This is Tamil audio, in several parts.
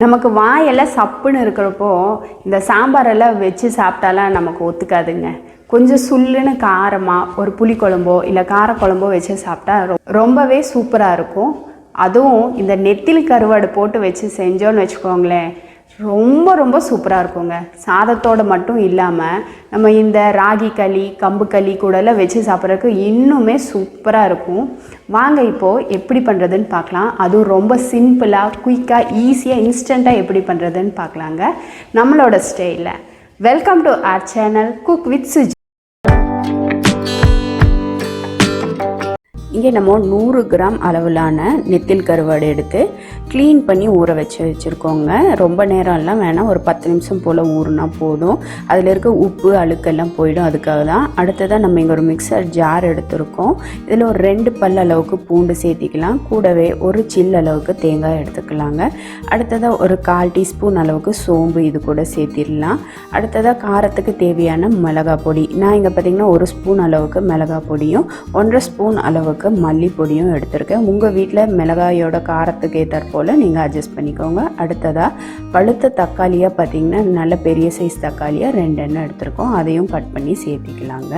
நமக்கு வாயெல்லாம் சப்புன்னு இருக்கிறப்போ இந்த சாம்பாரெல்லாம் வச்சு சாப்பிட்டாலாம் நமக்கு ஒத்துக்காதுங்க. கொஞ்சம் சுல்லுன்னு காரமாக ஒரு புளிக்குழம்போ இல்லை காரக்குழம்போ வச்சு சாப்பிட்டா ரொம்பவே சூப்பராக இருக்கும். அதுவும் இந்த நெத்திலி கருவாடு போட்டு வச்சு செஞ்சோன்னு வச்சுக்கோங்களேன், ரொம்ப ரொம்ப சூப்பராக இருக்குங்க. சாதத்தோடு மட்டும் இல்லாமல் நம்ம இந்த ராகி களி கம்பு களி கூடலாம் வச்சு சாப்பிட்றதுக்கு இன்னுமே சூப்பராக இருக்கும். வாங்க இப்போது எப்படி பண்ணுறதுன்னு பார்க்கலாம். அதுவும் ரொம்ப சிம்பிளாக குயிக்காக ஈஸியாக இன்ஸ்டண்ட்டாக எப்படி பண்ணுறதுன்னு பார்க்கலாங்க நம்மளோட ஸ்டைலில். Welcome to our channel cook with Suji. இங்கே நம்ம 100 கிராம் அளவிலான நெத்தில் கருவாடு எடுத்து க்ளீன் பண்ணி ஊற வச்சுருக்கோங்க. ரொம்ப நேரம்லாம் வேணாம், ஒரு 10 நிமிஷம் போல் ஊறுனா போதும். அதில் இருக்க உப்பு அழுக்கெல்லாம் போயிடும். அதுக்காக தான். அடுத்ததாக நம்ம இங்கே ஒரு மிக்சர் ஜார் எடுத்துருக்கோம். இதில் ஒரு 2 பல் அளவுக்கு பூண்டு சேர்த்திக்கலாம். கூடவே ஒரு சில் அளவுக்கு தேங்காய் எடுத்துக்கலாங்க. அடுத்ததாக ஒரு 1/4 டீஸ்பூன் அளவுக்கு சோம்பு இது கூட சேர்த்திடலாம். அடுத்ததாக காரத்துக்கு தேவையான மிளகாய் பொடி, நான் இங்கே பார்த்திங்கன்னா 1 ஸ்பூன் அளவுக்கு மிளகாய் பொடியும் 1/2 ஸ்பூன் அளவுக்கு மல்லிப்பொடியும் எடுத்திருக்கேன். உங்கள் வீட்டில் மிளகாயோட காரத்துக்கு ஏற்றாற் போல் நீங்கள் அட்ஜஸ்ட் பண்ணிக்கோங்க. அடுத்ததாக பழுத்த தக்காளியாக பார்த்திங்கன்னா நல்ல பெரிய சைஸ் தக்காளியாக 2 எண்ணெய் எடுத்திருக்கோம். அதையும் கட் பண்ணி சேர்த்திக்கலாங்க.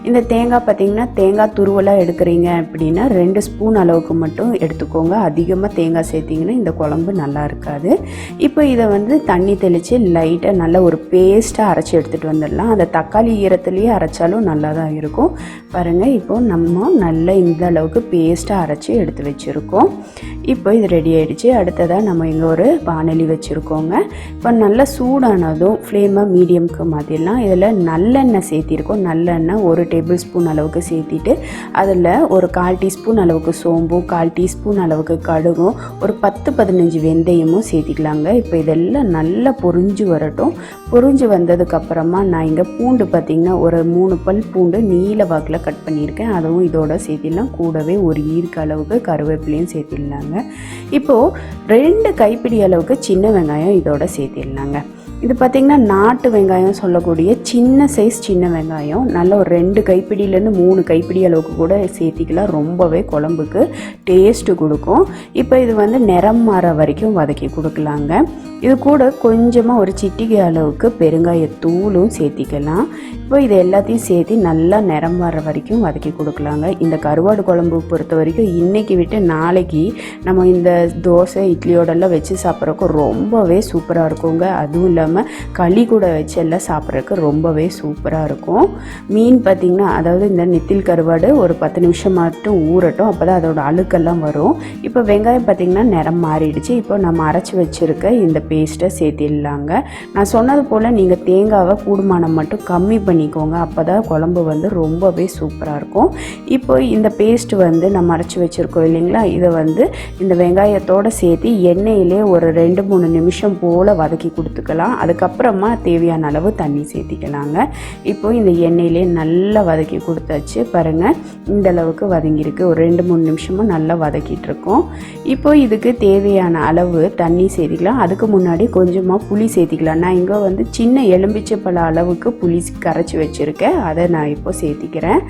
இந்த தேங்காய் பார்த்திங்கன்னா தேங்காய் துருவலாக எடுக்கிறீங்க அப்படின்னா 2 ஸ்பூன் அளவுக்கு மட்டும் எடுத்துக்கோங்க. அதிகமாக தேங்காய் சேர்த்திங்கன்னா இந்த குழம்பு நல்லா இருக்காது. இப்போ இதை தண்ணி தெளித்து லைட்டாக நல்ல ஒரு பேஸ்ட்டாக அரைச்சி எடுத்துகிட்டு வந்துடலாம். அந்த தக்காளி ஈரத்துலேயே அரைச்சாலும் நல்லா தான் இருக்கும். பாருங்கள், இப்போது நம்ம நல்ல இந்த அளவுக்கு பேஸ்ட்டாக அரைச்சி எடுத்து வச்சுருக்கோம். இப்போ இது ரெடி ஆகிடுச்சு. அடுத்ததாக நம்ம இங்கே ஒரு வானொலி வச்சுருக்கோங்க. இப்போ நல்லா சூடானதும் ஃப்ளேமை மீடியமுக்கு மாற்றிடலாம். இதில் நல்லெண்ணெய் சேர்த்திருக்கோம். நல்லெண்ணெய் 1 டேபிள் ஸ்பூன் அளவுக்கு சேர்த்திட்டு அதில் ஒரு 1/4 டீஸ்பூன் அளவுக்கு சோம்பும் 1/4 டீஸ்பூன் அளவுக்கு கடுகும் ஒரு 10-15 வெந்தயமும் சேர்த்திக்கலாங்க. இப்போ இதெல்லாம் நல்லா பொரிஞ்சு வரட்டும். பொரிஞ்சு வந்ததுக்கப்புறமா நான் இங்கே பூண்டு பார்த்திங்கன்னா ஒரு 3 பல் பூண்டு நீல வாக்கில் கட் பண்ணியிருக்கேன். அதுவும் இதோட சேர்த்திடலாம். கூடவே ஒரு ஈர்க்க அளவுக்கு கருவேப்பிலையும் சேர்த்திடலாங்க. இப்போது 2 கைப்பிடி அளவுக்கு சின்ன வெங்காயம் இதோட சேர்த்திடலாங்க. இது பார்த்திங்கன்னா நாட்டு வெங்காயம் சொல்லக்கூடிய சின்ன சைஸ் சின்ன வெங்காயம். நல்ல ஒரு 2 கைப்பிடியிலேருந்து 3 கைப்பிடி அளவுக்கு கூட சேர்த்திக்கலாம். ரொம்பவே குழம்புக்கு டேஸ்ட்டு கொடுக்கும். இப்போ இது நிறம் மாற வரைக்கும் வதக்கி கொடுக்கலாங்க. இது கூட கொஞ்சமாக ஒரு சிட்டிகை அளவுக்கு பெருங்காயத்தூளும் சேர்த்திக்கலாம். இப்போ இது எல்லாத்தையும் சேர்த்து நல்லா நிறம் வர வரைக்கும் வதக்கி கொடுக்கலாங்க. இந்த கருவாடு குழம்பு பொறுத்த வரைக்கும் இன்றைக்கி விட்டு நாளைக்கு நம்ம இந்த தோசை இட்லியோடெல்லாம் வச்சு சாப்பிட்றதுக்கு ரொம்பவே சூப்பராக இருக்குங்க. அதுவும் இல்லாமல் களி கூட வச்சு எல்லாம் சாப்பிட்றதுக்கு ரொம்பவே சூப்பராக இருக்கும். மீன் பார்த்திங்கன்னா, அதாவது இந்த நெத்தில் கருவாடு ஒரு 10 நிமிஷம் மட்டும் ஊறட்டும். அப்போ தான் அதோட அழுக்கெல்லாம் வரும். இப்போ வெங்காயம் பார்த்திங்கன்னா நிறம் மாறிடுச்சு. இப்போ நம்ம அரைச்சி வச்சுருக்க இந்த பேஸ்ட்டை சேர்த்திடலாங்க. நான் சொன்னது போல் நீங்கள் தேங்காவை கூடுமானம் மட்டும் கம்மி பண்ணிக்கோங்க. அப்போ தான் குழம்பு ரொம்பவே சூப்பராக இருக்கும். இப்போ இந்த பேஸ்ட்டு நம்ம அரைச்சி வச்சுருக்கோம் இல்லைங்களா, இதை இந்த வெங்காயத்தோடு சேர்த்து எண்ணெயிலே ஒரு 2-3 நிமிஷம் போல் வதக்கி கொடுத்துக்கலாம். அதுக்கப்புறமா தேவையான அளவு தண்ணி சேர்த்திக்கலாங்க. இப்போ இந்த எண்ணெயிலே நல்லா வதக்கி கொடுத்தாச்சு. பாருங்கள், இந்த அளவுக்கு வதங்கியிருக்கு. ஒரு 2-3 நிமிஷமும் நல்லா வதக்கிட்டு இருக்கோம். இப்போ இதுக்கு தேவையான அளவு தண்ணி சேர்த்திக்கலாம். அதுக்கு முன்னாடி கொஞ்சமாக புளி சேர்த்திக்கலாம். நான் இங்கே சின்ன எலும்பிச்சை பழ அளவுக்கு புளி கரைச்சி வச்சுருக்கேன். அதை நான் இப்போ சேர்த்திக்கிறேன்.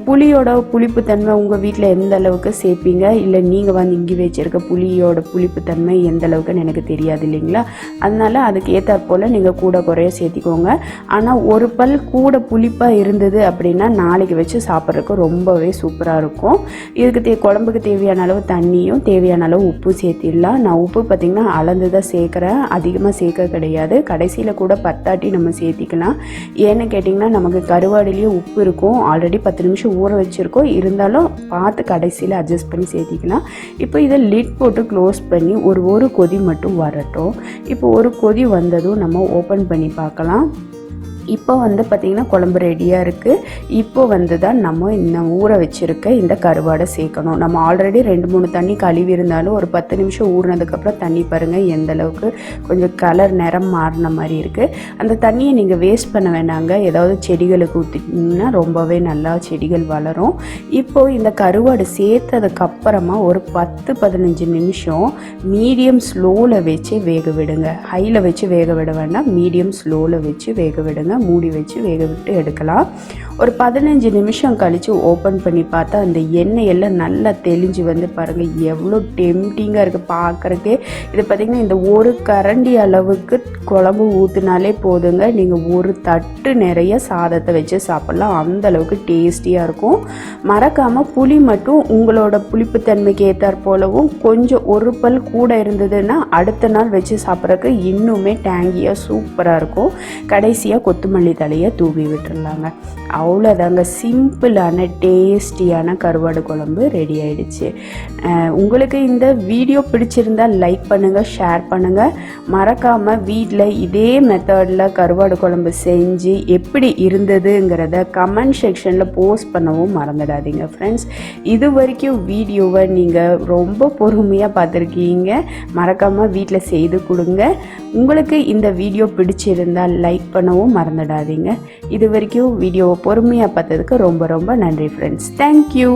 புளியோட புளிப்புத்தன்மை உங்கள் வீட்டில் எந்த அளவுக்கு சேர்ப்பீங்க, இல்லை நீங்கள் இங்கே வச்சுருக்க புளியோட புளிப்புத்தன்மை எந்த அளவுக்குன்னு எனக்கு தெரியாது இல்லைங்களா. அதனால் அதுக்கு ஏற்றாற் போல் நீங்கள் கூட குறைய சேர்த்திக்கோங்க. ஆனால் ஒரு பல் கூட புளிப்பாக இருந்தது அப்படின்னா நாளைக்கு வச்சு சாப்பிட்றதுக்கு ரொம்பவே சூப்பராக இருக்கும். இதுக்கு குழம்புக்கு தேவையான அளவு தண்ணியும் தேவையான அளவு உப்பு சேர்த்திடலாம். நான் உப்பு பார்த்திங்கன்னா அளந்து தான் சேர்க்குறேன், அதிகமாக சேர்க்க கிடையாது. கடைசியில் கூட பத்தாட்டி நம்ம சேர்த்திக்கலாம். ஏன்னு கேட்டிங்கன்னா, நமக்கு கருவாடுலேயே உப்பு இருக்கும். ஆல்ரெடி 10 நிமிஷம் ஊற வச்சுருக்கோம். இருந்தாலும் பார்த்து கடைசியில் அட்ஜஸ்ட் பண்ணி சேர்த்திக்கலாம். இப்போ இதை லிட் போட்டு க்ளோஸ் பண்ணி ஒரு கொதி மட்டும் வரட்டும். இப்போ ஒரு கொதி வந்ததும் நம்ம ஓப்பன் பண்ணி பார்க்கலாம். இப்போ பார்த்திங்கன்னா குழம்பு ரெடியாக இருக்குது. இப்போ தான் நம்ம இந்த ஊற வச்சுருக்க இந்த கருவாடை சேர்க்கணும். நம்ம ஆல்ரெடி 2-3 தண்ணி கழுவி இருந்தாலும் ஒரு 10 நிமிஷம் ஊறினதுக்கப்புறம் தண்ணி பாருங்கள் எந்த அளவுக்கு கொஞ்சம் கலர் நிறம் மாறின மாதிரி இருக்குது. அந்த தண்ணியை நீங்கள் வேஸ்ட் பண்ண வேண்டாங்க. ஏதாவது செடிகளுக்கு ஊற்றிட்டிங்கன்னா ரொம்பவே நல்லா செடிகள் வளரும். இப்போது இந்த கருவாடு சேர்த்ததுக்கப்புறமா ஒரு 10-15 நிமிஷம் மீடியம் ஸ்லோவில் வச்சு வேக விடுங்க. ஹையில் வச்சு வேக விட வேண்டாம், மீடியம் ஸ்லோவில் வச்சு வேக விடுங்க. பாருங்கள், மூடி வச்சு வேக விட்டு எடுக்கலாம். ஒரு 15 நிமிஷம் கழித்து ஓப்பன் பண்ணி பார்த்தா அந்த எண்ணெயெல்லாம் நல்லா தெளிஞ்சு வந்து பாருங்கள் எவ்வளோ டெம்டிங்காக இருக்குது பார்க்குறக்கே. இது பார்த்திங்கன்னா இந்த ஒரு கரண்டி அளவுக்கு குழம்பு ஊற்றினாலே போதுங்க, நீங்கள் ஒரு தட்டு நிறைய சாதத்தை வச்சு சாப்பிட்லாம். அந்தளவுக்கு டேஸ்டியாக இருக்கும். மறக்காமல் புளி மட்டும் உங்களோட புளிப்புத்தன்மைக்கு ஏற்றாற் போலவும் கொஞ்சம் ஒரு பல் கூட இருந்ததுன்னா அடுத்த நாள் வச்சு சாப்பிட்றதுக்கு இன்னுமே டேங்கியாக சூப்பராக இருக்கும். கடைசியாக கொத்தமல்லி தலையை தூவி விட்டுடலாங்க. அவ்வளோதாங்க, சிம்பிளான டேஸ்டியான கருவாடு குழம்பு ரெடி ஆயிடுச்சு. உங்களுக்கு இந்த வீடியோ பிடிச்சிருந்தால் லைக் பண்ணுங்கள், ஷேர் பண்ணுங்கள். மறக்காமல் வீட்டில் இதே மெத்தடில் கருவாடு குழம்பு செஞ்சு எப்படி இருந்ததுங்கிறத கமெண்ட் செக்ஷனில் போஸ்ட் பண்ணவும் மறந்துடாதீங்க ஃப்ரெண்ட்ஸ். இது வரைக்கும் வீடியோவை நீங்கள் ரொம்ப பொறுமையாக பார்த்துருக்கீங்க. மறக்காமல் வீட்டில் செய்து கொடுங்க. உங்களுக்கு இந்த வீடியோ பிடிச்சிருந்தால் லைக் பண்ணவும் மறந்துடாதீங்க. இது வரைக்கும் வீடியோவை பொறுமையாக பார்த்ததுக்கு ரொம்ப ரொம்ப நன்றி ஃப்ரெண்ட்ஸ். தேங்க்யூ.